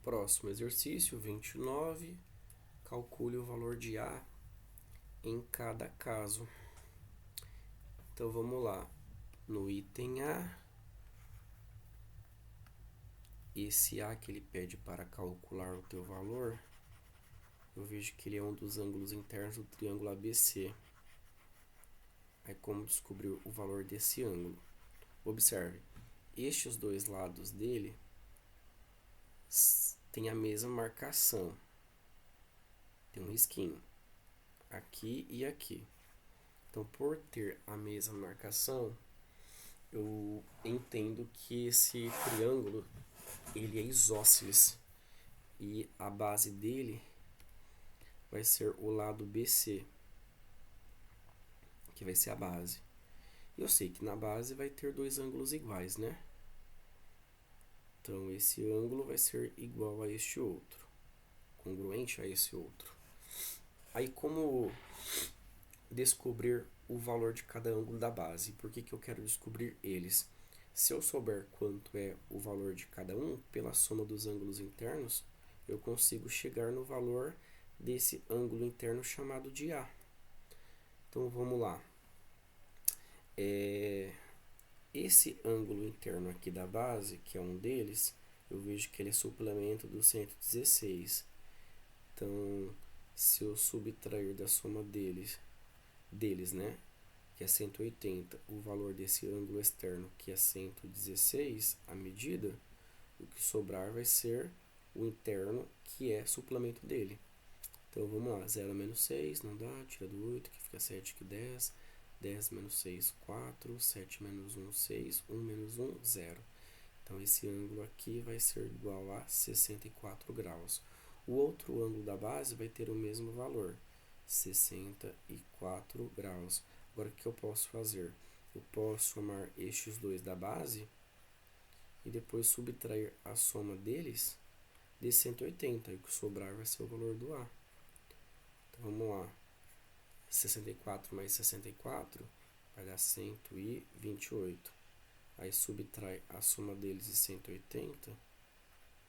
Próximo exercício, 29. Calcule o valor de A em cada caso. Então, vamos lá. No item A, esse A que ele pede para calcular o teu valor, eu vejo que ele é um dos ângulos internos do triângulo ABC. Aí, como descobrir o valor desse ângulo? Observe, estes dois lados dele têm a mesma marcação. Tem um risquinho aqui e aqui. Então, por ter a mesma marcação, eu entendo que esse triângulo ele é isósceles e a base dele vai ser o lado BC, que vai ser a base. Eu sei que na base vai ter dois ângulos iguais, né? Então, esse ângulo vai ser igual a este outro, congruente a esse outro. Aí, como descobrir o valor de cada ângulo da base? Por que eu quero descobrir eles? Se eu souber quanto é o valor de cada um, pela soma dos ângulos internos, eu consigo chegar no valor desse ângulo interno chamado de A. Então, vamos lá. Esse ângulo interno aqui da base, que é um deles, eu vejo que ele é suplemento do 116. Então, se eu subtrair da soma deles, né, que é 180, o valor desse ângulo externo, que é 116, a medida, o que sobrar vai ser o interno, que é suplemento dele. Então, vamos lá, 0 menos 6, não dá, tira do 8, que fica 7, que 10. 10 menos 6, 4, 7 menos 1, 6, 1 menos 1, 0. Então, esse ângulo aqui vai ser igual a 64 graus. O outro ângulo da base vai ter o mesmo valor, 64 graus. Agora, o que eu posso fazer? Eu posso somar estes dois da base e depois subtrair a soma deles de 180. E o que sobrar vai ser o valor do A. Então, vamos lá. 64 mais 64 vai dar 128. Aí subtrai a soma deles de 180.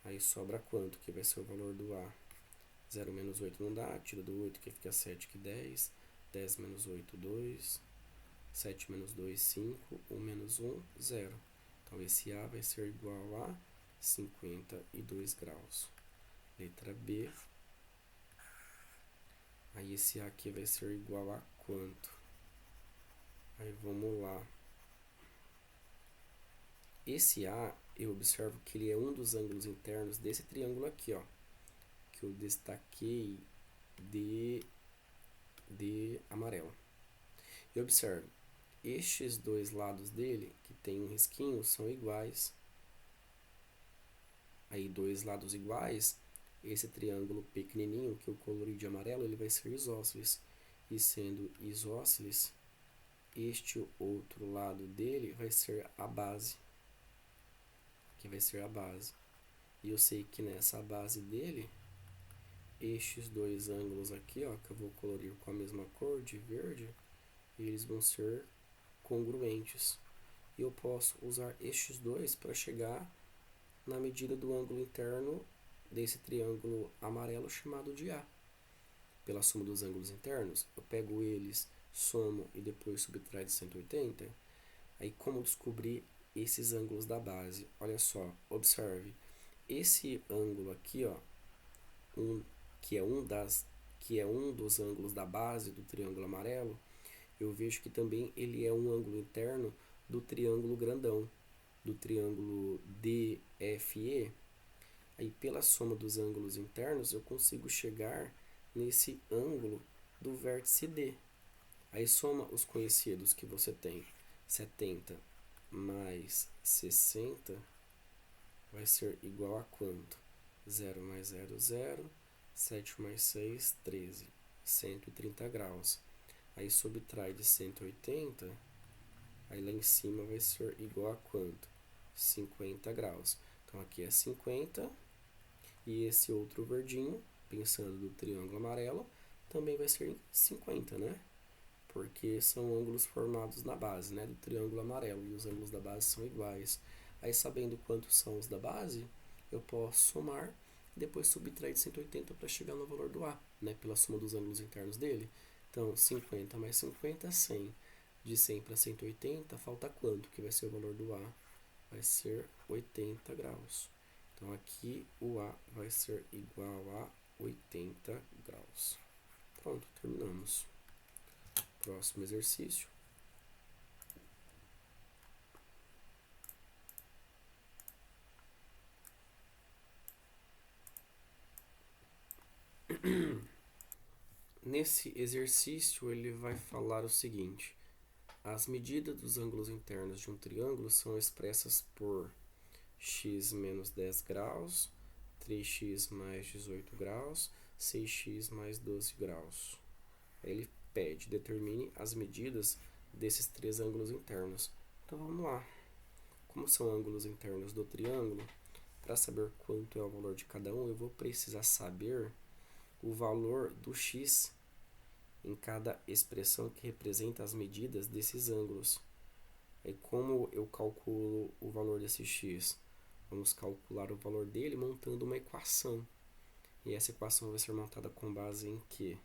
Aí sobra quanto? Que vai ser o valor do A. 0 menos 8 não dá. Tira do 8 que fica 7, que 10. 10 menos 8, 2. 7 menos 2, 5. 1 menos 1, 0. Então, esse A vai ser igual a 52 graus. Letra B. Aí, esse A aqui vai ser igual a quanto? Aí, vamos lá. Esse A, eu observo que ele é um dos ângulos internos desse triângulo aqui, ó. Que eu destaquei de amarelo. E observe, estes dois lados dele, que tem um risquinho, são iguais. Aí, dois lados iguais, esse triângulo pequenininho que eu colori de amarelo, ele vai ser isósceles. E sendo isósceles, este outro lado dele vai ser a base. Que vai ser a base. E eu sei que nessa base dele, estes dois ângulos aqui, ó, que eu vou colorir com a mesma cor de verde, eles vão ser congruentes. E eu posso usar estes dois para chegar na medida do ângulo interno desse triângulo amarelo chamado de A. Pela soma dos ângulos internos, eu pego eles, somo e depois subtraio de 180. Aí, como descobrir esses ângulos da base? Olha só, observe. Esse ângulo aqui, ó, que é um dos ângulos da base do triângulo amarelo, eu vejo que também ele é um ângulo interno do triângulo grandão, do triângulo DFE. Aí, pela soma dos ângulos internos, eu consigo chegar nesse ângulo do vértice D. Aí, soma os conhecidos que você tem. 70 mais 60 vai ser igual a quanto? 0 mais 0, 0. 7 mais 6, 13. 130 graus. Aí, subtrai de 180. Aí, lá em cima vai ser igual a quanto? 50 graus. Então, aqui é 50. E esse outro verdinho, pensando no triângulo amarelo, também vai ser 50, né? Porque são ângulos formados na base, né, do triângulo amarelo, e os ângulos da base são iguais. Aí, sabendo quantos são os da base, eu posso somar depois subtrair de 180 para chegar no valor do A, né, pela soma dos ângulos internos dele. Então, 50 mais 50, 100. De 100 para 180, falta quanto? Que vai ser o valor do A? Vai ser 80 graus. Então, aqui o A vai ser igual a 80 graus. Pronto, terminamos. Próximo exercício. Nesse exercício, ele vai falar o seguinte: as medidas dos ângulos internos de um triângulo são expressas por x menos 10 graus, 3x mais 18 graus, 6x mais 12 graus. Ele pede, determine as medidas desses três ângulos internos. Então vamos lá. Como são ângulos internos do triângulo, para saber quanto é o valor de cada um, eu vou precisar saber o valor do x em cada expressão que representa as medidas desses ângulos. E como eu calculo o valor desse x? Vamos calcular o valor dele montando uma equação. E essa equação vai ser montada com base em quê?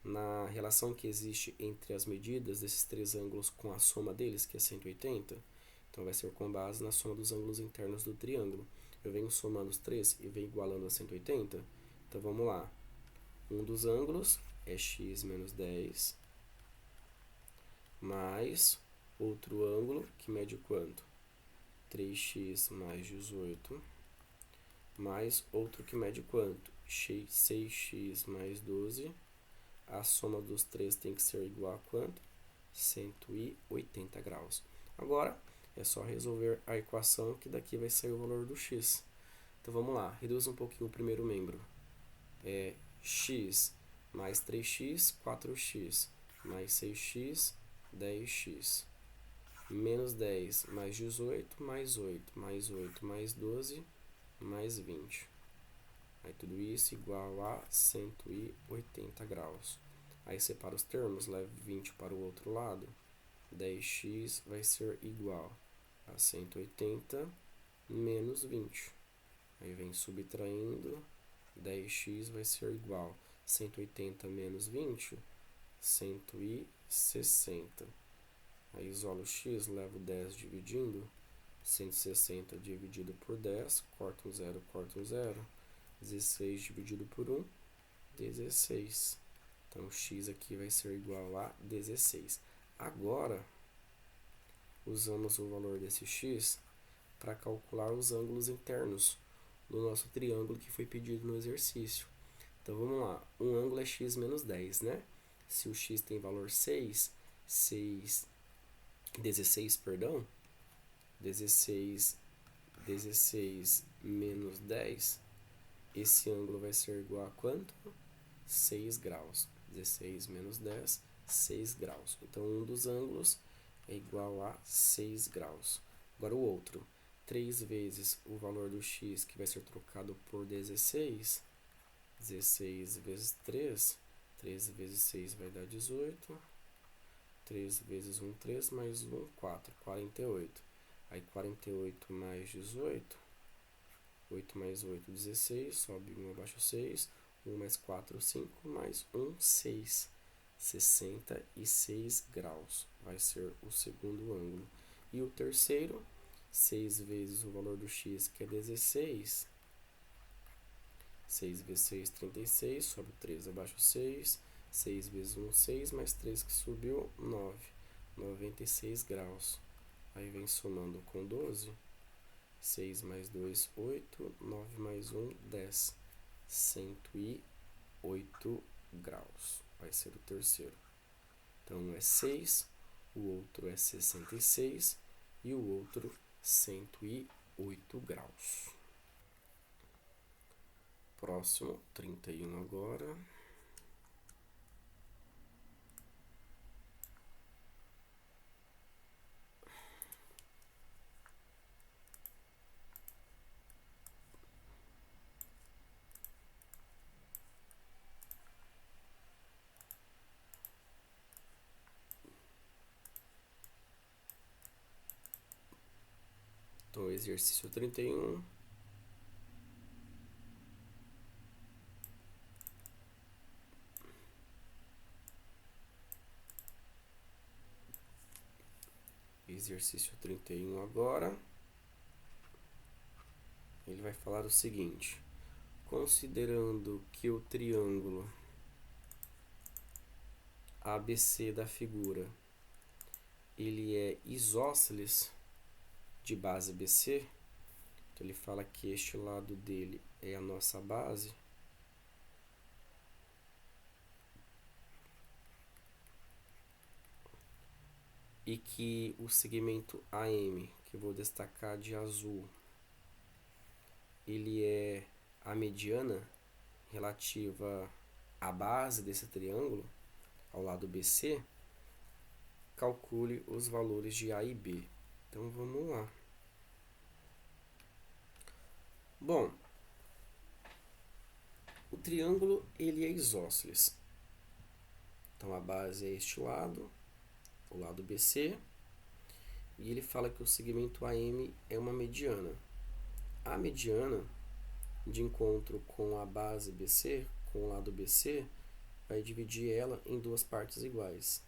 Na relação que existe entre as medidas desses três ângulos com a soma deles, que é 180. Então vai ser com base na soma dos ângulos internos do triângulo. Eu venho somando os três e venho igualando a 180. Então vamos lá. Um dos ângulos é x menos 10, mais outro ângulo, que mede quanto? 3x mais 18, mais outro que mede quanto? 6x mais 12. A soma dos três tem que ser igual a quanto? 180 graus. Agora, é só resolver a equação, que daqui vai sair o valor do x. Então, vamos lá. Reduz um pouquinho o primeiro membro. É x mais 3x, 4x, mais 6x, 10x. Menos 10 mais 18, mais 8, mais 8, mais 12, mais 20. Aí tudo isso igual a 180 graus. Aí separa os termos, leva 20 para o outro lado. 10x vai ser igual a 180 menos 20. Aí vem subtraindo, 10x vai ser igual a 180 menos 20, 160. Aí isola o x, leva o 10 dividindo, 160 dividido por 10, corta um zero, corta um zero. 16 dividido por 1, 16. Então, x aqui vai ser igual a 16. Agora, usamos o valor desse x para calcular os ângulos internos do nosso triângulo que foi pedido no exercício. Então, vamos lá. Um ângulo é x menos 10, né? Se o x tem valor 16 menos 10, esse ângulo vai ser igual a quanto? 6 graus. 16 menos 10, 6 graus. Então, um dos ângulos é igual a 6 graus. Agora, o outro. 3 vezes o valor do x, que vai ser trocado por 16. 16 vezes 3. 3 vezes 6 vai dar 18. 3 vezes 1, 3, mais 1, 4. 48. Aí, 48 mais 18. 8 mais 8, 16. Sobe 1 abaixo 6. 1 mais 4, 5. Mais 1, 6. 66 graus vai ser o segundo ângulo. E o terceiro, 6 vezes o valor do x, que é 16. 6 vezes 6, 36. Sobe 3 abaixo 6. 6 vezes 1, 6. Mais 3 que subiu, 9. 96 graus. Aí vem somando com 12. 6 mais 2, 8. 9 mais 1, 10. 108 graus. Vai ser o terceiro. Então, um é 6, o outro é 66 e o outro 108 graus. Próximo, 31 agora. Então, exercício 31. Exercício 31 agora. Ele vai falar o seguinte: considerando que o triângulo ABC da figura ele é isósceles de base BC, então ele fala que este lado dele é a nossa base, e que o segmento AM, que eu vou destacar de azul, ele é a mediana relativa à base desse triângulo, ao lado BC, calcule os valores de A e B. Então vamos lá. Bom, o triângulo ele é isósceles. Então a base é este lado, o lado BC, e ele fala que o segmento AM é uma mediana. A mediana de encontro com a base BC, com o lado BC, vai dividir ela em duas partes iguais.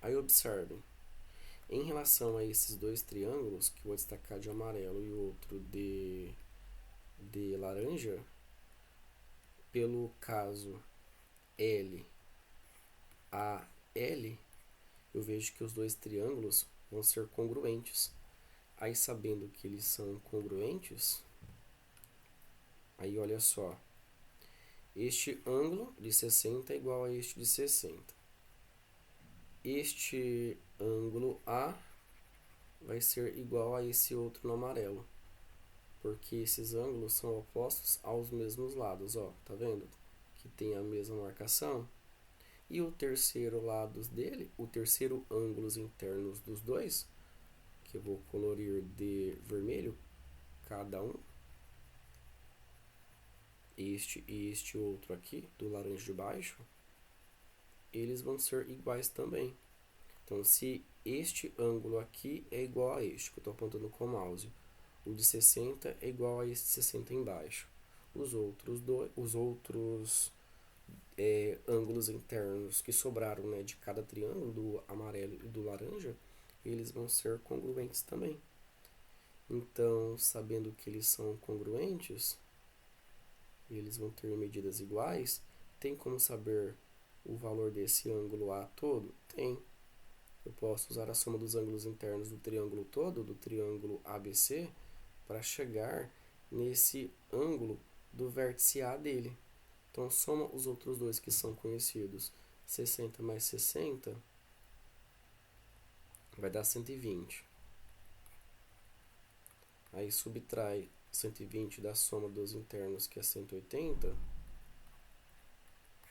Aí observem, em relação a esses dois triângulos, que eu vou destacar de amarelo e o outro de laranja, pelo caso LAL, eu vejo que os dois triângulos vão ser congruentes. Aí, sabendo que eles são congruentes, aí olha só, este ângulo de 60 é igual a este de 60. Este ângulo A vai ser igual a esse outro no amarelo, porque esses ângulos são opostos aos mesmos lados, ó, tá vendo? Que tem a mesma marcação. E o terceiro lado dele, o terceiro ângulos internos dos dois, que eu vou colorir de vermelho cada um, este e este outro aqui, do laranja de baixo, eles vão ser iguais também. Então, se este ângulo aqui é igual a este, que eu estou apontando com o mouse, o de 60 é igual a este 60 embaixo. Os outros ângulos internos que sobraram, né, de cada triângulo, do amarelo e do laranja, eles vão ser congruentes também. Então, sabendo que eles são congruentes, eles vão ter medidas iguais, tem como saber o valor desse ângulo A todo? Tem. Eu posso usar a soma dos ângulos internos do triângulo todo, do triângulo ABC, para chegar nesse ângulo do vértice A dele. Então, soma os outros dois que são conhecidos. 60 mais 60 vai dar 120. Aí, subtrai 120 da soma dos internos, que é 180.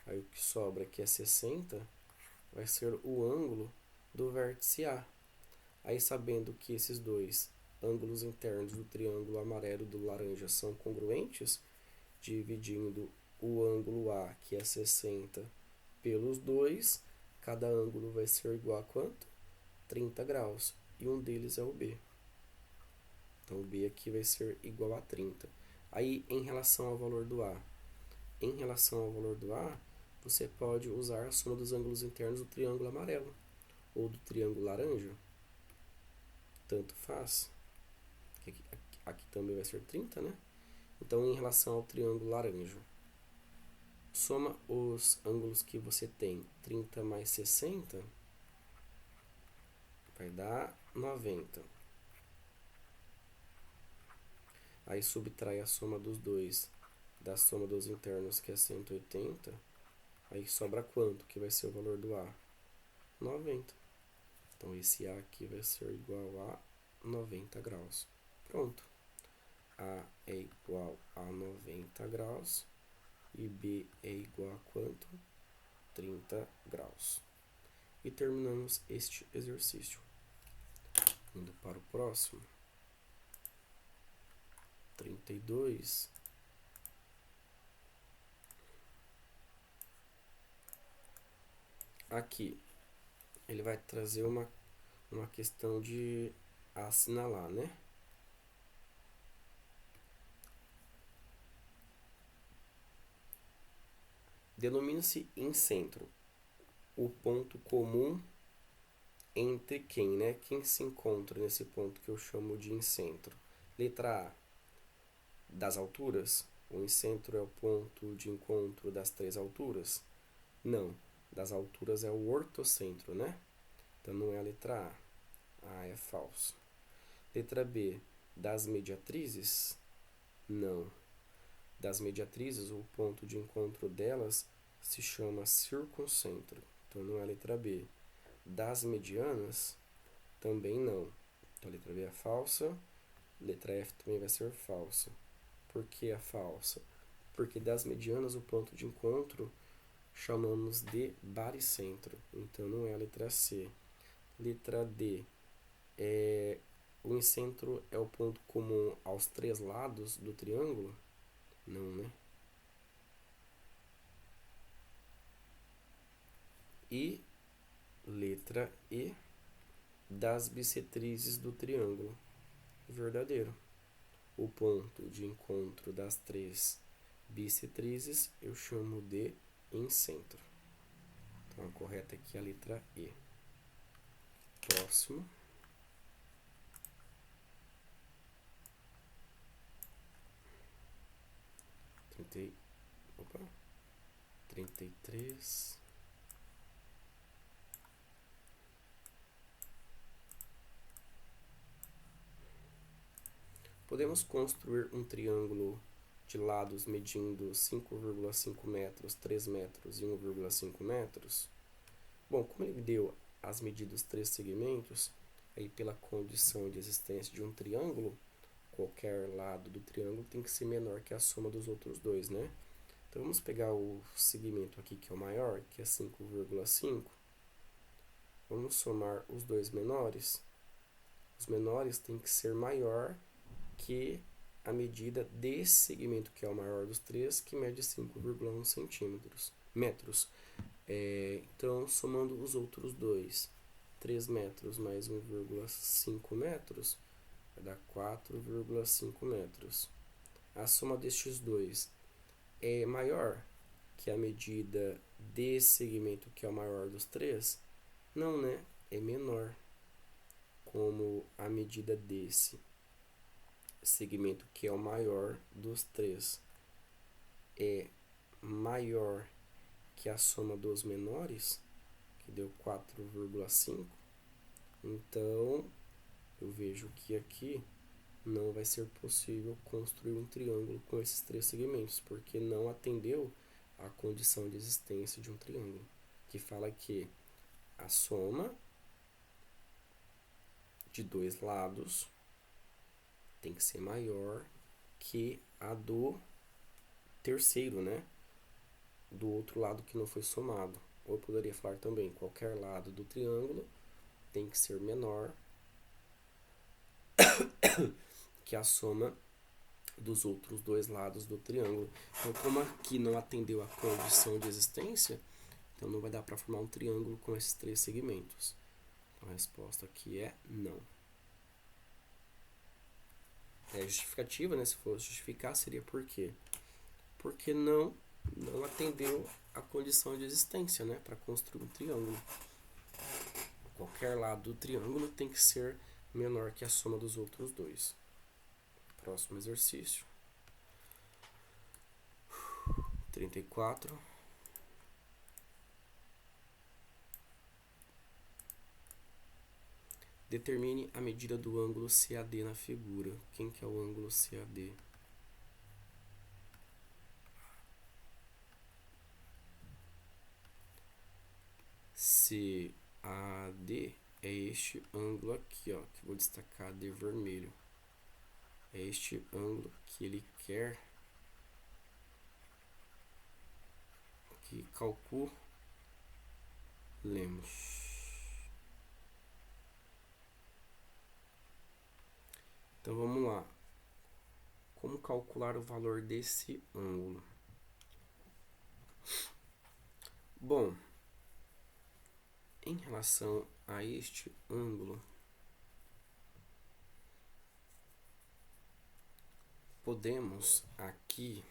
Aí, o que sobra, que é 60, vai ser o ângulo do vértice A. Aí, sabendo que esses dois ângulos internos do triângulo amarelo e do laranja são congruentes, dividindo o ângulo A, que é 60, pelos dois, cada ângulo vai ser igual a quanto? 30 graus. E um deles é o B. Então, o B aqui vai ser igual a 30. Aí, em relação ao valor do A, você pode usar a soma dos ângulos internos do triângulo amarelo ou do triângulo laranja. Tanto faz. Aqui também vai ser 30, né? Então, em relação ao triângulo laranja, soma os ângulos que você tem. 30 mais 60 vai dar 90. Aí subtrai a soma dos dois da soma dos internos, que é 180. Aí sobra quanto? Que vai ser o valor do A? 90. Então, esse A aqui vai ser igual a 90 graus. Pronto. A é igual a 90 graus e B é igual a quanto? 30 graus. E terminamos este exercício. Indo para o próximo. 32. Aqui, ele vai trazer uma questão de assinalar, né? Denomina-se em centro o ponto comum entre quem, né? Quem se encontra nesse ponto que eu chamo de incentro? Letra A, das alturas. O incentro é o ponto de encontro das três alturas? Não, das alturas é o ortocentro, né? Então não é a letra A. A é falso. Letra B, das mediatrizes? Não. Das mediatrizes, o ponto de encontro delas se chama circuncentro. Então não é a letra B. Das medianas? Também não. Então a letra B é falsa. Letra F também vai ser falsa. Por que é falsa? Porque das medianas o ponto de encontro chamamos de baricentro. Então não é a letra C. Letra D. O incentro é o ponto comum aos três lados do triângulo? Não, né? E letra E, das bissetrizes do triângulo? Verdadeiro. O ponto de encontro das três bissetrizes eu chamo de incentro. Então a correta aqui é a letra E. Próximo. Opa. 33. Podemos construir um triângulo de lados medindo 5,5 metros, 3 metros e 1,5 metros? Bom, como ele deu as medidas dos três segmentos, aí pela condição de existência de um triângulo, qualquer lado do triângulo tem que ser menor que a soma dos outros dois, né? Então vamos pegar o segmento aqui que é o maior, que é 5,5. Vamos somar os dois menores. Os menores têm que ser maior que a medida desse segmento, que é o maior dos três, que mede 5,1 metros. Então, somando os outros dois, 3 metros mais 1,5 metros, vai dar 4,5 metros. A soma destes dois é maior que a medida desse segmento, que é o maior dos três? Não, né? É menor. Como a medida desse segmento, que é o maior dos três, é maior que a soma dos menores, que deu 4,5, então eu vejo que aqui não vai ser possível construir um triângulo com esses três segmentos, porque não atendeu à condição de existência de um triângulo, que fala que a soma de dois lados tem que ser maior que a do terceiro, né? Do outro lado que não foi somado. Ou eu poderia falar também, qualquer lado do triângulo tem que ser menor que a soma dos outros dois lados do triângulo. Então, como aqui não atendeu a condição de existência, então não vai dar para formar um triângulo com esses três segmentos. Então, a resposta aqui é não. É justificativa, né? Se for justificar, seria por quê? Porque não atendeu a condição de existência, né? Para construir um triângulo. Qualquer lado do triângulo tem que ser menor que a soma dos outros dois. Próximo exercício. 34. Determine a medida do ângulo CAD na figura. Quem que é o ângulo CAD? CAD é este ângulo aqui, ó, que vou destacar de vermelho. É este ângulo que ele quer que calculemos. Então vamos lá. Como calcular o valor desse ângulo? Bom, em relação a este ângulo, podemos aqui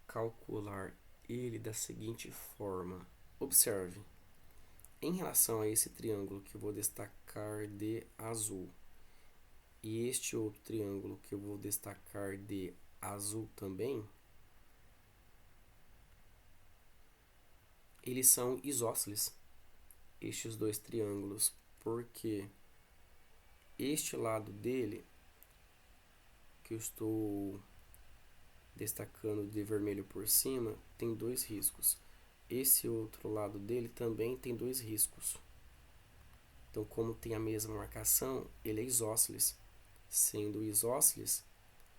calcular ele da seguinte forma. Observe, em relação a esse triângulo que eu vou destacar de azul e este outro triângulo que eu vou destacar de azul também, eles são isósceles, estes dois triângulos, porque este lado dele, que eu estou destacando de vermelho por cima, tem dois riscos. Esse outro lado dele também tem dois riscos. Então, como tem a mesma marcação, ele é isósceles. Sendo isósceles,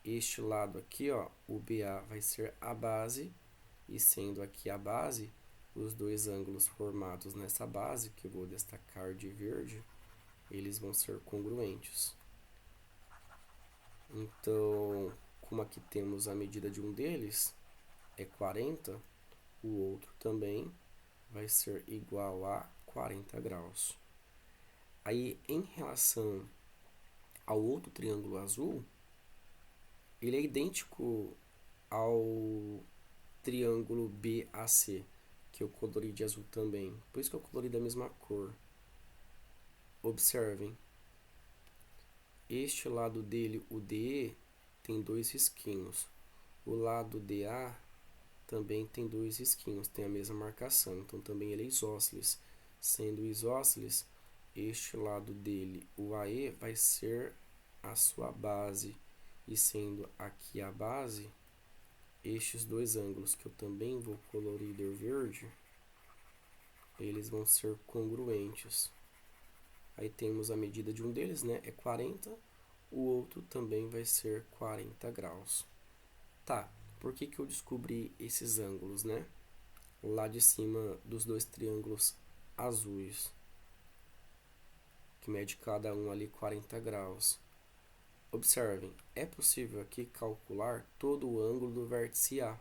este lado aqui, ó, o BA vai ser a base, e sendo aqui a base, os dois ângulos formados nessa base, que eu vou destacar de verde, eles vão ser congruentes. Então, como aqui temos a medida de um deles, é 40, o outro também vai ser igual a 40 graus. Aí, em relação ao outro triângulo azul, ele é idêntico ao triângulo BAC, que eu colori de azul também. Por isso que eu colori da mesma cor. Observem. Este lado dele, o DE, tem dois risquinhos. O lado DA também tem dois risquinhos, tem a mesma marcação. Então, também ele é isósceles. Sendo isósceles, este lado dele, o AE, vai ser a sua base. E sendo aqui a base, estes dois ângulos, que eu também vou colorir de verde, eles vão ser congruentes. Aí temos a medida de um deles, né? É 40. O outro também vai ser 40 graus. Tá, por que que eu descobri esses ângulos, né? Lá de cima dos dois triângulos azuis, que mede cada um ali 40 graus. Observem, é possível aqui calcular todo o ângulo do vértice A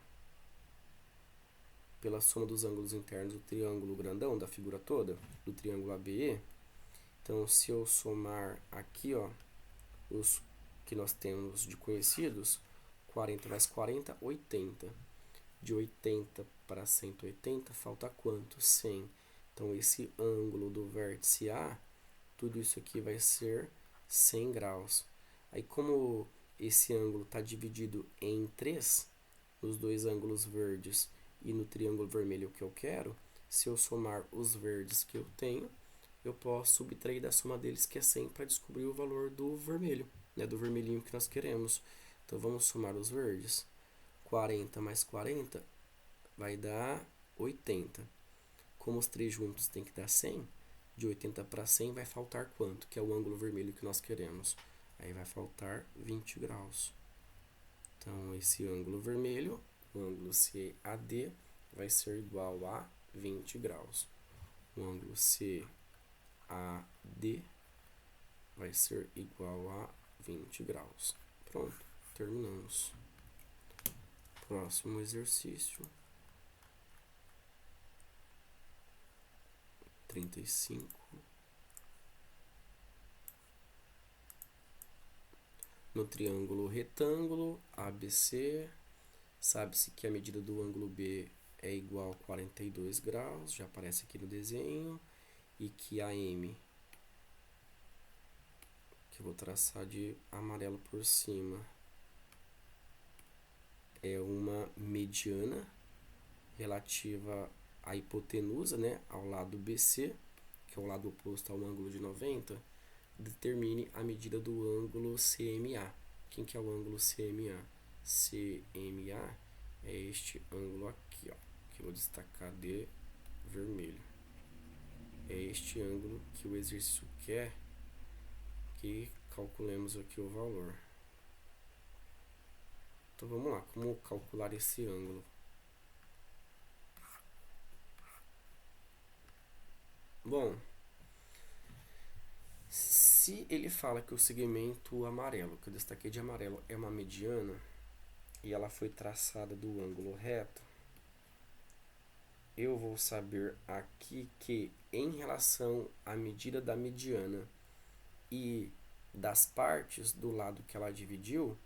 pela soma dos ângulos internos do triângulo grandão, da figura toda, do triângulo ABE. Então, se eu somar aqui, ó, os que nós temos de conhecidos, 40 mais 40, 80. De 80 para 180, falta quanto? 100. Então, esse ângulo do vértice A, tudo isso aqui vai ser 100 graus. Aí, como esse ângulo está dividido em 3, nos dois ângulos verdes e no triângulo vermelho que eu quero, se eu somar os verdes que eu tenho, eu posso subtrair da soma deles, que é 100, para descobrir o valor do vermelho, né, do vermelhinho que nós queremos. Então, vamos somar os verdes. 40 mais 40 vai dar 80. Como os três juntos tem que dar 100, de 80 para 100 vai faltar quanto? Que é o ângulo vermelho que nós queremos. Aí vai faltar 20 graus. Então, esse ângulo vermelho, o ângulo CAD, vai ser igual a 20 graus. O ângulo CAD vai ser igual a 20 graus. Pronto, terminamos. Próximo exercício. 35. No triângulo retângulo ABC, sabe-se que a medida do ângulo B é igual a 42 graus, já aparece aqui no desenho, e que a M, que eu vou traçar de amarelo por cima, é uma mediana relativa à hipotenusa, né, ao lado BC, que é o lado oposto ao ângulo de 90, determine a medida do ângulo CMA. Quem que é o ângulo CMA? CMA é este ângulo aqui, ó, que eu vou destacar de vermelho. É este ângulo que o exercício quer que calculemos aqui o valor. Então vamos lá, como calcular esse ângulo? Bom, se ele fala que o segmento amarelo, que eu destaquei de amarelo, é uma mediana e ela foi traçada do ângulo reto, eu vou saber aqui que em relação à medida da mediana e das partes do lado que ela dividiu,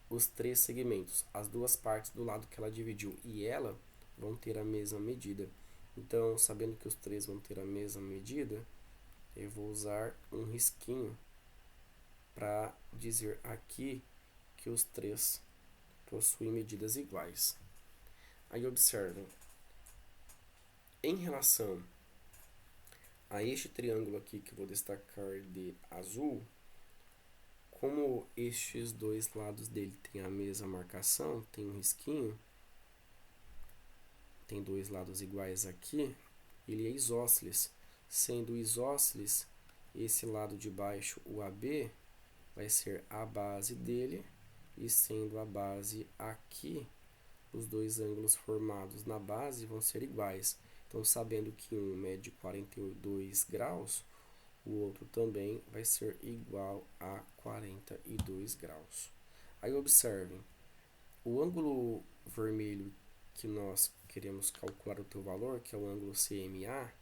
os três segmentos, as duas partes do lado que ela dividiu e ela vão ter a mesma medida. Então, sabendo que os três vão ter a mesma medida, eu vou usar um risquinho para dizer aqui que os três possuem medidas iguais. Aí observem, em relação a este triângulo aqui que eu vou destacar de azul, como estes dois lados dele têm a mesma marcação, tem um risquinho, tem dois lados iguais aqui, ele é isósceles. Sendo isósceles, esse lado de baixo, o AB, vai ser a base dele, e sendo a base aqui, os dois ângulos formados na base vão ser iguais. Então, sabendo que um mede 42 graus, o outro também vai ser igual a 42 graus. Aí, observem, o ângulo vermelho que nós queremos calcular o teu valor, que é o ângulo CMA,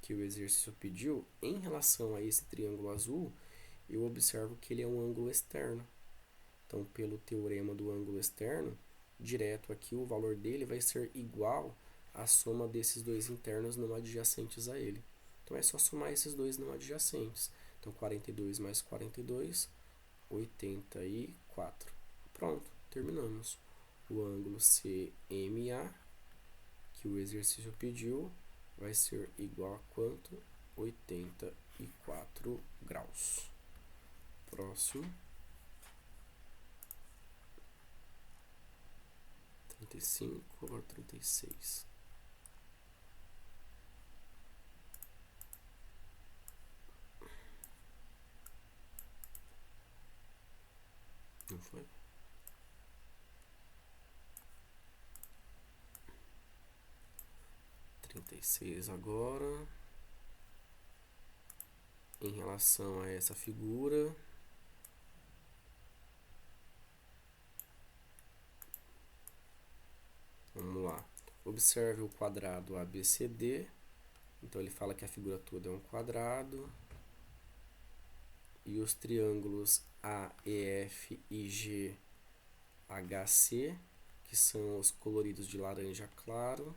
que o exercício pediu, em relação a esse triângulo azul, eu observo que ele é um ângulo externo. Então, pelo teorema do ângulo externo, direto aqui o valor dele vai ser igual à soma desses dois internos não adjacentes a ele. Então, é só somar esses dois não adjacentes. Então, 42 mais 42, 84. Pronto, terminamos. O ângulo CMA, que o exercício pediu, vai ser igual a quanto? 84 graus. Próximo. 35 ou 36. Não foi? Agora, em relação a essa figura, vamos lá. Observe o quadrado ABCD. Então, ele fala que a figura toda é um quadrado. E os triângulos AEF e GHC, que são os coloridos de laranja claro.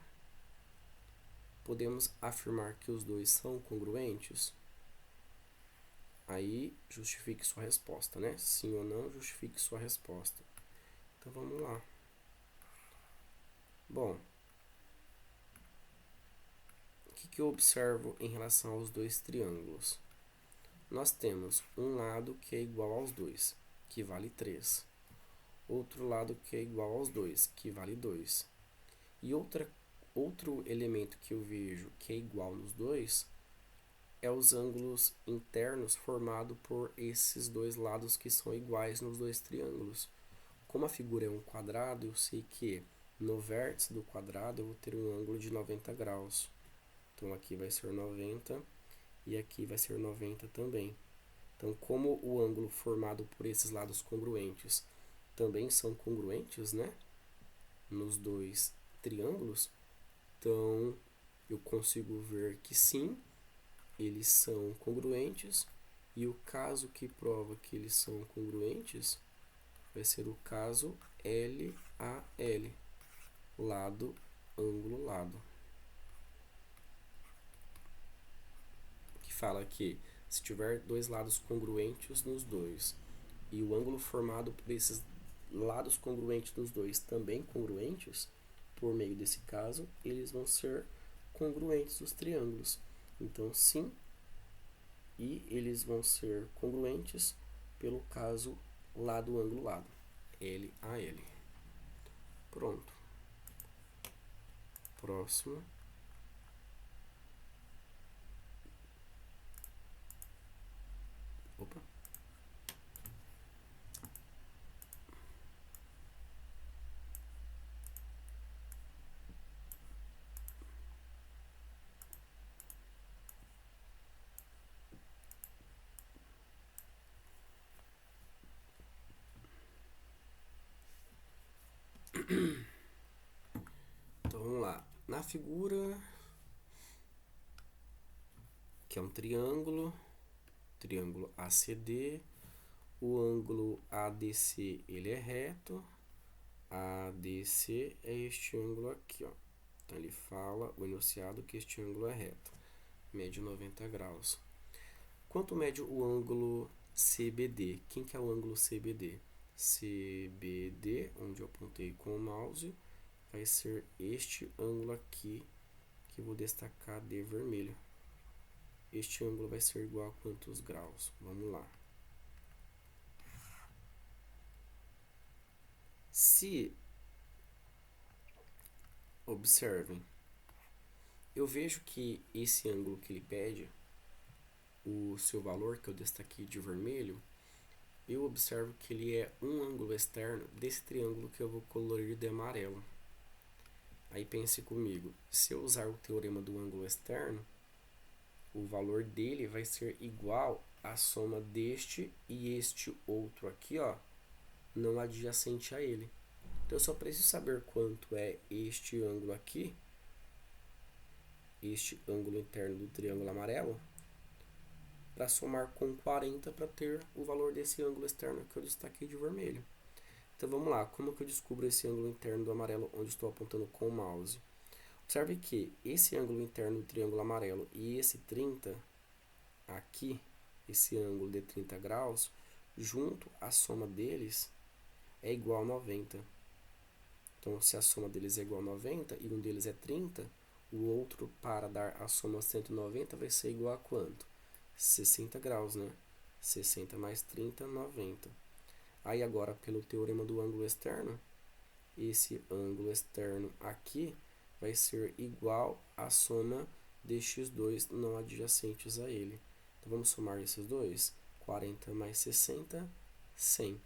Podemos afirmar que os dois são congruentes? Aí, justifique sua resposta, né? Sim ou não, justifique sua resposta. Então, vamos lá. Bom, o que eu observo em relação aos dois triângulos? Nós temos um lado que é igual aos dois, que vale 3. Outro lado que é igual aos dois, que vale 2. E outro elemento que eu vejo que é igual nos dois é os ângulos internos formados por esses dois lados que são iguais nos dois triângulos. Como a figura é um quadrado, eu sei que no vértice do quadrado eu vou ter um ângulo de 90 graus. Então, aqui vai ser 90 e aqui vai ser 90 também. Então, como o ângulo formado por esses lados congruentes também são congruentes, né, nos dois triângulos, então eu consigo ver que sim, eles são congruentes, e o caso que prova que eles são congruentes vai ser o caso LAL, lado, ângulo, lado. Que fala que se tiver dois lados congruentes nos dois, e o ângulo formado por esses lados congruentes nos dois também congruentes, por meio desse caso, eles vão ser congruentes os triângulos. Então, sim, e eles vão ser congruentes pelo caso lado, ângulo, lado. LAL. Pronto. Próximo. Opa. Então, vamos lá. Na figura, que é um triângulo ACD, o ângulo ADC ele é reto, ADC é este ângulo aqui, ó. Então, ele fala, o enunciado, que este ângulo é reto. Mede 90 graus. Quanto mede o ângulo CBD? Quem que é o ângulo CBD? CBD, onde eu apontei com o mouse, vai ser este ângulo aqui, que eu vou destacar de vermelho. Este ângulo vai ser igual a quantos graus? Vamos lá. Se, observem, eu vejo que esse ângulo que ele pede, o seu valor que eu destaquei de vermelho, eu observo que ele é um ângulo externo desse triângulo que eu vou colorir de amarelo. Aí pense comigo, se eu usar o teorema do ângulo externo, o valor dele vai ser igual à soma deste e este outro aqui, ó, não adjacente a ele. Então, eu só preciso saber quanto é este ângulo aqui, este ângulo interno do triângulo amarelo, para somar com 40 para ter o valor desse ângulo externo que eu destaquei de vermelho. Então, vamos lá. Como que eu descubro esse ângulo interno do amarelo onde estou apontando com o mouse? Observe que esse ângulo interno do triângulo amarelo e esse 30 aqui, esse ângulo de 30 graus, junto, a soma deles é igual a 90. Então, se a soma deles é igual a 90 e um deles é 30, o outro, para dar a soma 190, vai ser igual a quanto? 60 graus, né? 60 mais 30, 90. Aí, agora, pelo teorema do ângulo externo, esse ângulo externo aqui vai ser igual à soma destes dois não adjacentes a ele. Então, vamos somar esses dois. 40 mais 60, 100.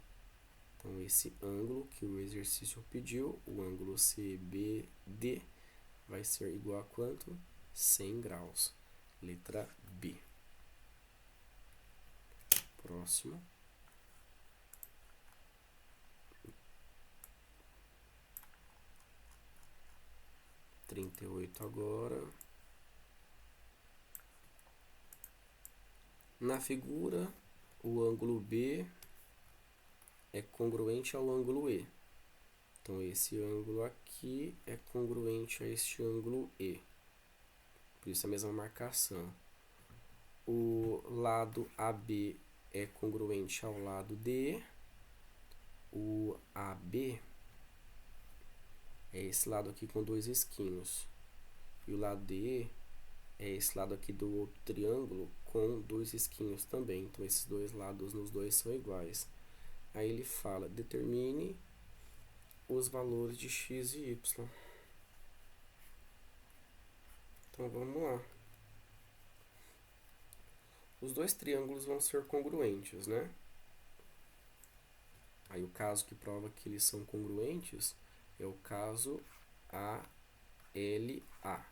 Então, esse ângulo que o exercício pediu, o ângulo CBD, vai ser igual a quanto? 100 graus. Letra B. Próximo. Trinta e 38 agora. Na figura, o ângulo B é congruente ao ângulo E. Então, esse ângulo aqui é congruente a este ângulo E. Por isso, a mesma marcação. O lado AB é congruente ao lado DE. O AB é esse lado aqui com dois risquinhos. E o lado DE é esse lado aqui do outro triângulo com dois risquinhos também. Então, esses dois lados nos dois são iguais. Aí ele fala, determine os valores de x e y. Então, vamos lá. Os dois triângulos vão ser congruentes, né? Aí, o caso que prova que eles são congruentes é o caso ALA.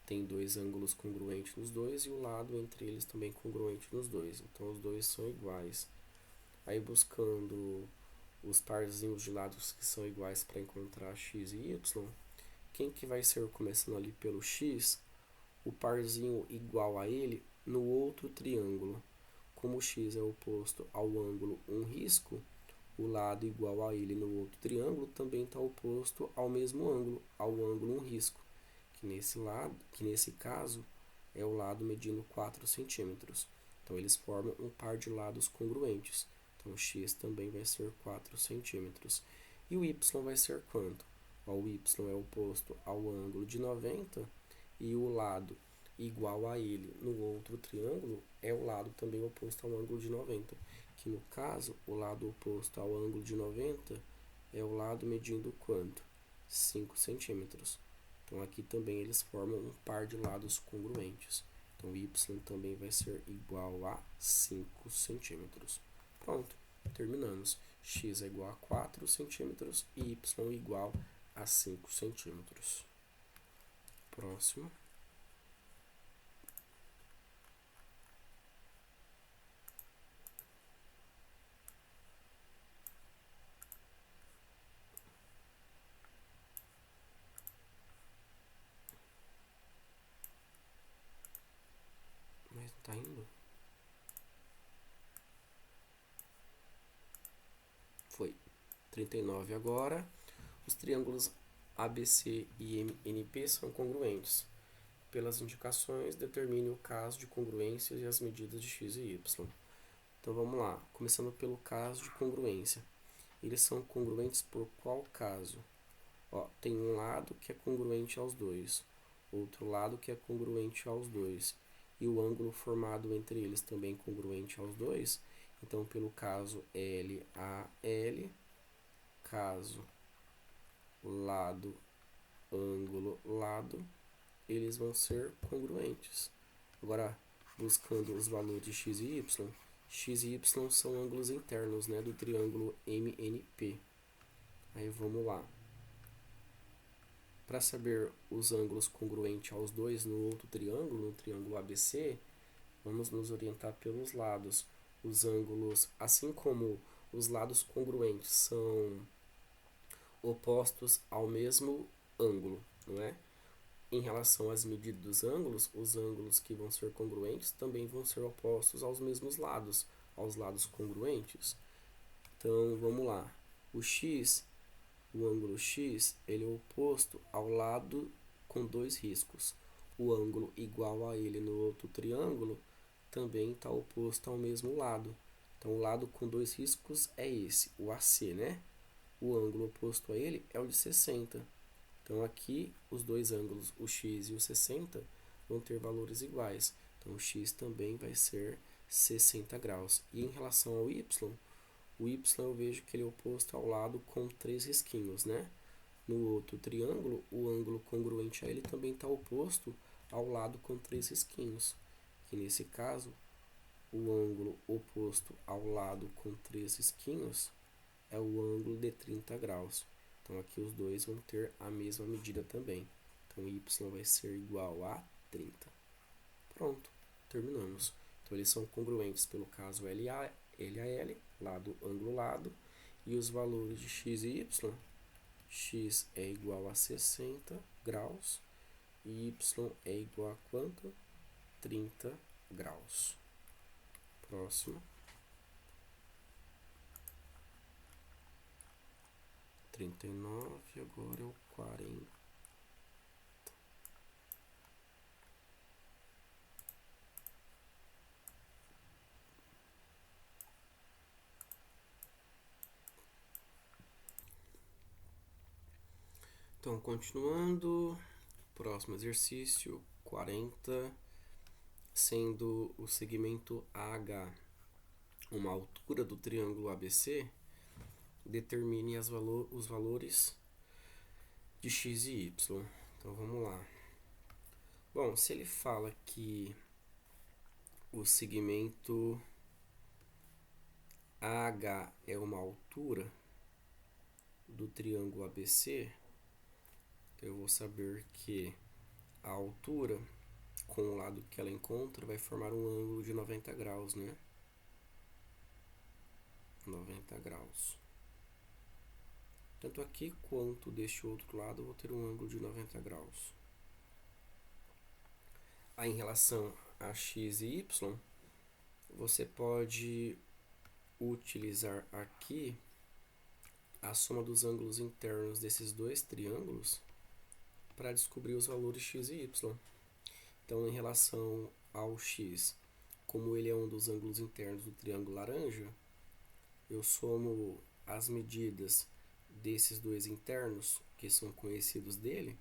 Tem dois ângulos congruentes nos dois e o lado entre eles também congruente nos dois. Então, os dois são iguais. Aí, buscando os parzinhos de lados que são iguais para encontrar x e y, quem que vai ser, começando ali pelo x, o parzinho igual a ele no outro triângulo. Como o x é oposto ao ângulo 1 risco, o lado igual a ele no outro triângulo também está oposto ao mesmo ângulo, ao ângulo 1 risco, que nesse caso é o lado medindo 4 centímetros. Então, eles formam um par de lados congruentes. Então, x também vai ser 4 centímetros. E o y vai ser quanto? O y é oposto ao ângulo de 90 e o lado igual a ele no outro triângulo é o lado também oposto ao ângulo de 90. Que no caso, o lado oposto ao ângulo de 90 é o lado medindo quanto? 5 centímetros. Então, aqui também eles formam um par de lados congruentes. Então, y também vai ser igual a 5 centímetros. Pronto, terminamos. X é igual a 4 centímetros e y igual a 5 centímetros. Próximo. Mas tá indo? Foi. 39 agora. Os triângulos ABC e MNP são congruentes. Pelas indicações, determine o caso de congruência e as medidas de x e y. Então vamos lá, começando pelo caso de congruência. Eles são congruentes por qual caso? Ó, tem um lado que é congruente aos dois, outro lado que é congruente aos dois, e o ângulo formado entre eles também congruente aos dois. Então, pelo caso LAL, caso lado, ângulo, lado, eles vão ser congruentes. Agora, buscando os valores de x e y são ângulos internos, né, do triângulo MNP. Aí vamos lá. Para saber os ângulos congruentes aos dois no outro triângulo, no triângulo ABC, vamos nos orientar pelos lados. Os ângulos, assim como os lados congruentes são opostos ao mesmo ângulo, não é? Em relação às medidas dos ângulos, os ângulos que vão ser congruentes também vão ser opostos aos mesmos lados, aos lados congruentes. Então, vamos lá. O ângulo x, ele é oposto ao lado com dois riscos. O ângulo igual a ele no outro triângulo também está oposto ao mesmo lado. Então, o lado com dois riscos é esse, o AC, né? O ângulo oposto a ele é o de 60. Então, aqui, os dois ângulos, o x e o 60, vão ter valores iguais. Então, o x também vai ser 60 graus. E em relação ao y, o y eu vejo que ele é oposto ao lado com três risquinhos, né? No outro triângulo, o ângulo congruente a ele também está oposto ao lado com três risquinhos. Que nesse caso, o ângulo oposto ao lado com três risquinhos é o ângulo de 30 graus. Então, aqui os dois vão ter a mesma medida também. Então, y vai ser igual a 30. Pronto, terminamos. Então, eles são congruentes pelo caso LAL, lado, ângulo, lado. E os valores de x e y, x é igual a 60 graus e y é igual a quanto? 30 graus. Próximo. 39, agora é o 40. Então, continuando, próximo exercício, 40, sendo o segmento AH uma altura do triângulo ABC, determine os valores de x e y. Então, vamos lá. Bom, se ele fala que o segmento AH é uma altura do triângulo ABC, eu vou saber que a altura com o lado que ela encontra vai formar um ângulo de 90 graus, né? 90 graus. Tanto aqui quanto deste outro lado eu vou ter um ângulo de 90 graus. Aí, em relação a x e y, você pode utilizar aqui a soma dos ângulos internos desses dois triângulos para descobrir os valores x e y. Então, em relação ao x, como ele é um dos ângulos internos do triângulo laranja, eu somo as medidas desses dois internos, que são conhecidos dele,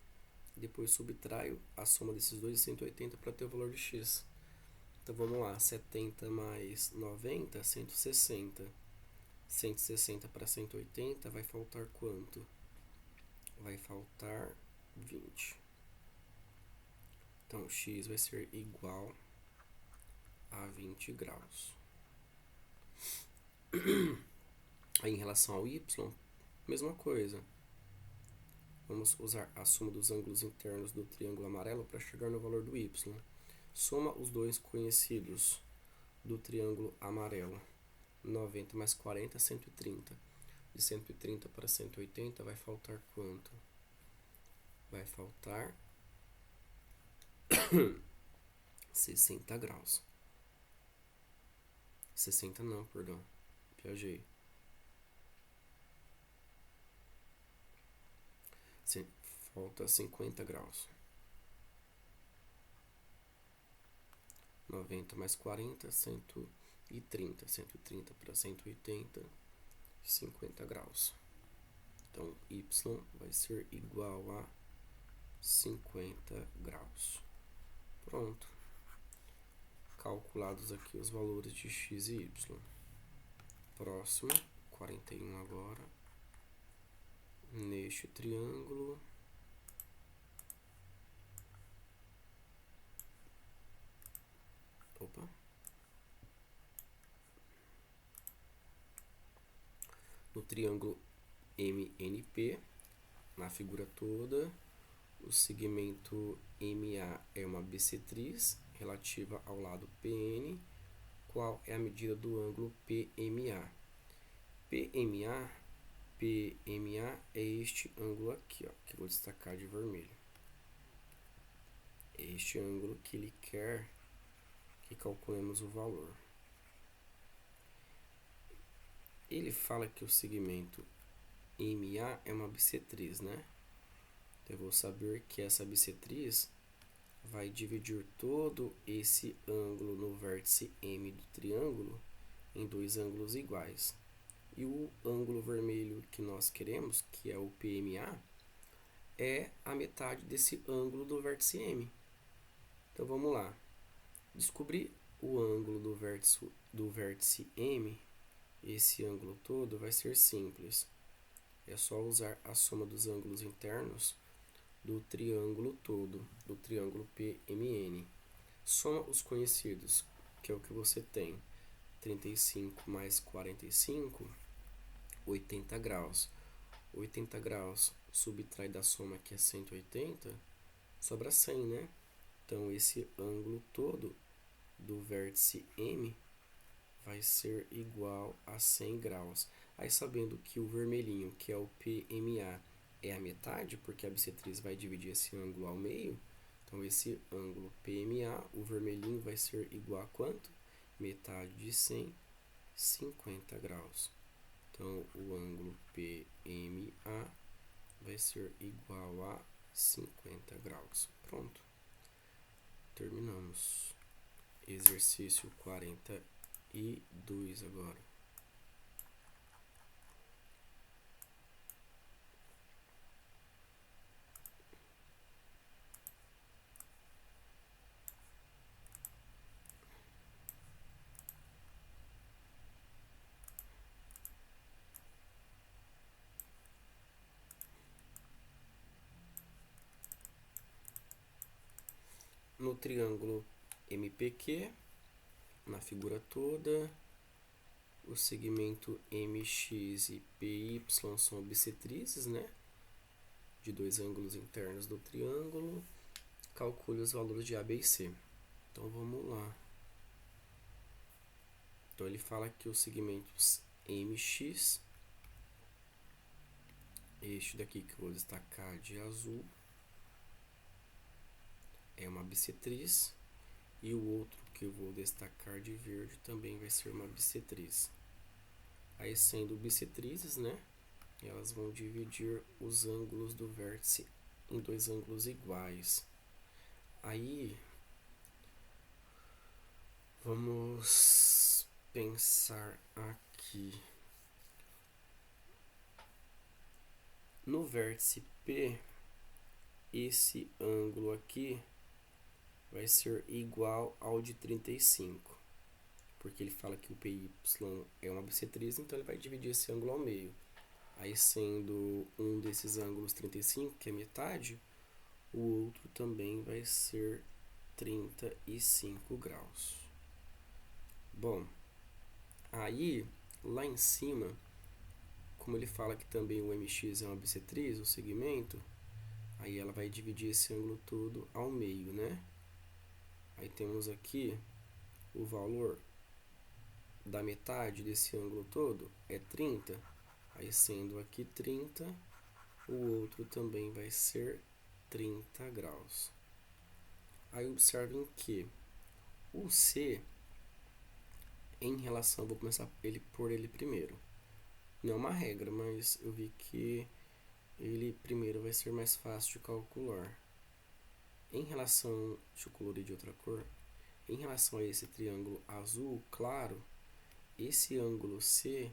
e depois subtraio a soma desses dois de 180 para ter o valor de x. Então, vamos lá, 70 mais 90, 160. 160 para 180 vai faltar quanto? Vai faltar 20. Então, x vai ser igual a 20 graus. Aí, em relação ao y, mesma coisa. Vamos usar a soma dos ângulos internos do triângulo amarelo para chegar no valor do y. Soma os dois conhecidos do triângulo amarelo. 90 mais 40, 130. De 130 para 180 vai faltar quanto? Vai faltar 60 graus. 60 não, perdão. Viajei. Falta 50 graus. 90 mais 40, 130. 130 para 180, 50 graus. Então, y vai ser igual a 50 graus. Pronto. Calculados aqui os valores de x e y. Próximo, 41 agora. Neste triângulo. Opa. No triângulo MNP, na figura toda, o segmento MA é uma bissetriz relativa ao lado PN. Qual é a medida do ângulo PMA? PMA é este ângulo aqui, ó, que eu vou destacar de vermelho. É este ângulo que ele quer que calculemos o valor. Ele fala que o segmento MA é uma bissetriz, né? Então, eu vou saber que essa bissetriz vai dividir todo esse ângulo no vértice M do triângulo em dois ângulos iguais. E o ângulo vermelho que nós queremos, que é o PMA, é a metade desse ângulo do vértice M. Então, vamos lá. Descobrir o ângulo do vértice M, esse ângulo todo, vai ser simples. É só usar a soma dos ângulos internos do triângulo todo, do triângulo PMN. Soma os conhecidos, que é o que você tem. 35 mais 45, 80 graus. 80 graus subtrai da soma, que é 180, sobra 100, né? Então, esse ângulo todo do vértice M vai ser igual a 100 graus. Aí, sabendo que o vermelhinho, que é o PMA, é a metade, porque a bissetriz vai dividir esse ângulo ao meio, então esse ângulo PMA, o vermelhinho, vai ser igual a quanto? Metade de 100, 50 graus. Então, o ângulo PMA vai ser igual a 50 graus. Pronto. Terminamos. Exercício 42 agora. No triângulo MPQ, na figura toda, o segmento MX e PY são bissetrizes, né? De dois ângulos internos do triângulo. Calcule os valores de A, B e C. Então, vamos lá. Então, ele fala que os segmentos MX, este daqui que eu vou destacar de azul, é uma bissetriz, e o outro que eu vou destacar de verde também vai ser uma bissetriz. Aí, sendo bissetrizes, né, elas vão dividir os ângulos do vértice em dois ângulos iguais. Aí, vamos pensar aqui. No vértice P, esse ângulo aqui vai ser igual ao de 35, porque ele fala que o PY é uma bissetriz, então ele vai dividir esse ângulo ao meio. Aí, sendo um desses ângulos 35, que é metade, o outro também vai ser 35 graus. Bom, aí, lá em cima, como ele fala que também o MX é uma bissetriz, o segmento, aí ela vai dividir esse ângulo todo ao meio, né? Aí temos aqui o valor da metade desse ângulo todo é 30. Aí, sendo aqui 30, o outro também vai ser 30 graus. Aí, observem que o C, em relação, vou começar por ele primeiro. Não é uma regra, mas eu vi que ele primeiro vai ser mais fácil de calcular. Em relação, deixa eu colorir de outra cor, em relação a esse triângulo azul claro, esse ângulo C,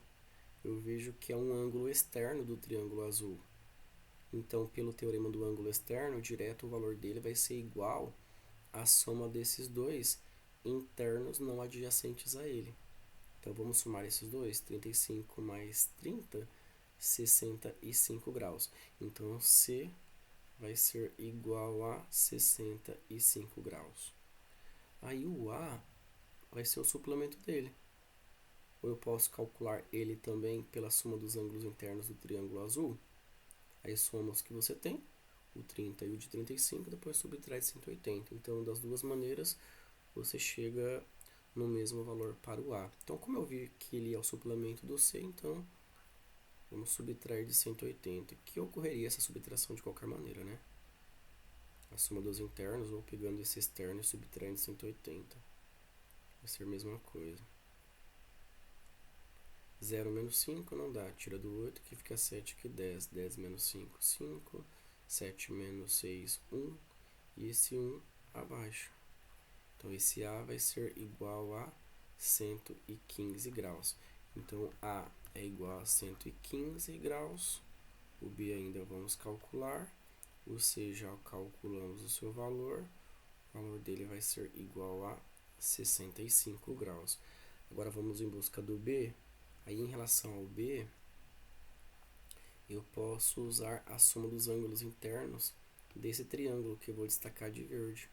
eu vejo que é um ângulo externo do triângulo azul. Então, pelo teorema do ângulo externo, direto o valor dele vai ser igual à soma desses dois internos não adjacentes a ele. Então, vamos somar esses dois, 35 mais 30, 65 graus. Então, C vai ser igual a 65 graus. Aí o A vai ser o suplemento dele. Ou eu posso calcular ele também pela soma dos ângulos internos do triângulo azul. Aí soma os que você tem, o 30 e o de 35, depois subtrai de 180. Então, das duas maneiras, você chega no mesmo valor para o A. Então, como eu vi que ele é o suplemento do C, então vamos subtrair de 180, que ocorreria essa subtração de qualquer maneira, né? A soma dos internos, ou pegando esse externo e subtraindo de 180. Vai ser a mesma coisa. 0 menos 5 não dá, tira do 8, que fica 7, aqui 10. 10 menos 5, 5. 7 menos 6, 1. E esse 1 abaixo. Então, esse A vai ser igual a 115 graus. Então, A é igual a 115 graus. O B ainda vamos calcular. O C já calculamos o seu valor. O valor dele vai ser igual a 65 graus. Agora, vamos em busca do B. Aí, em relação ao B, eu posso usar a soma dos ângulos internos desse triângulo que eu vou destacar de verde.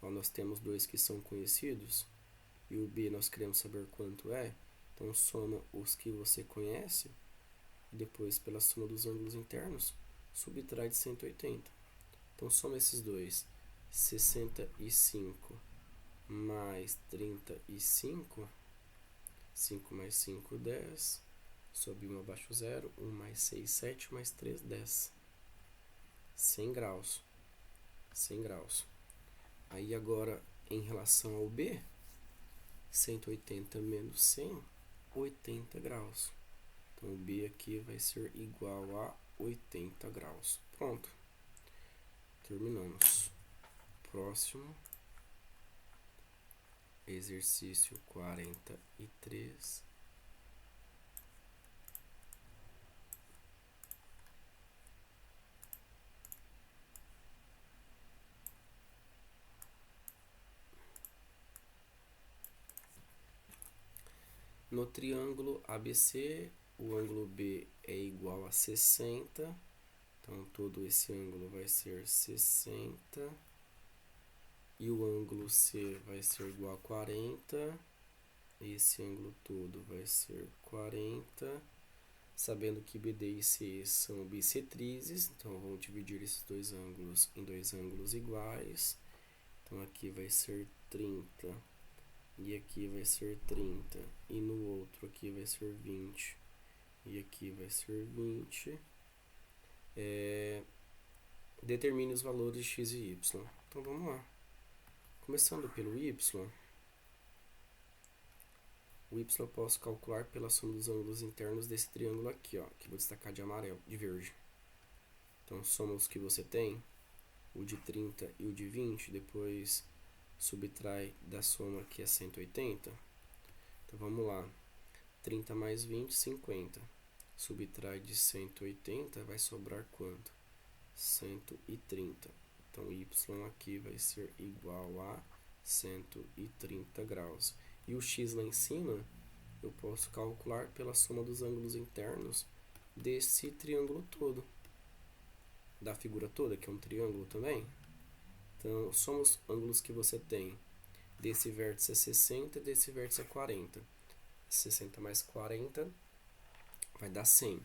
Ó, nós temos dois que são conhecidos, e o B nós queremos saber quanto é. Então, soma os que você conhece, e depois, pela soma dos ângulos internos, subtrai de 180. Então, soma esses dois. 65 mais 35... 5 mais 5, 10. Sobe 1 abaixo 0. 1 mais 6, 7. Mais 3, 10. 100 graus. 100 graus. Aí agora, em relação ao B, 180 menos 100, 80 graus. Então, o B aqui vai ser igual a 80 graus. Pronto. Terminamos. Próximo. Exercício 43. No triângulo ABC, o ângulo B é igual a 60. Então, todo esse ângulo vai ser 60. E o ângulo C vai ser igual a 40. Esse ângulo todo vai ser 40. Sabendo que BD e C são bissetrizes, então vamos dividir esses dois ângulos em dois ângulos iguais. Então, aqui vai ser 30. E aqui vai ser 30. E no outro aqui vai ser 20. E aqui vai ser 20. Determine os valores de x e y. Então, vamos lá. Começando pelo y, o y eu posso calcular pela soma dos ângulos internos desse triângulo aqui, ó, que vou destacar de amarelo, de verde. Então, soma os que você tem, o de 30 e o de 20, depois subtrai da soma que é 180. Então, vamos lá. 30 mais 20, 50. Subtrai de 180, vai sobrar quanto? 130. Então, y aqui vai ser igual a 130 graus. E o x lá em cima, eu posso calcular pela soma dos ângulos internos desse triângulo todo. Da figura toda, que é um triângulo também. Então, soma os ângulos que você tem. Desse vértice é 60, desse vértice é 40. 60 mais 40 vai dar 100.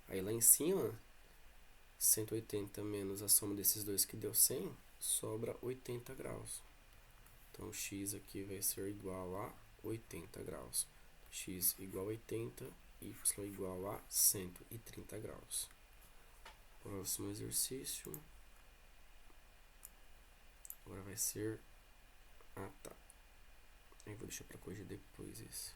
Aí lá em cima, 180 menos a soma desses dois que deu 100, sobra 80 graus. Então, x aqui vai ser igual a 80 graus. X igual a 80, y igual a 130 graus. Próximo exercício. Agora vai ser... Ah, tá. Eu vou deixar para corrigir depois esse.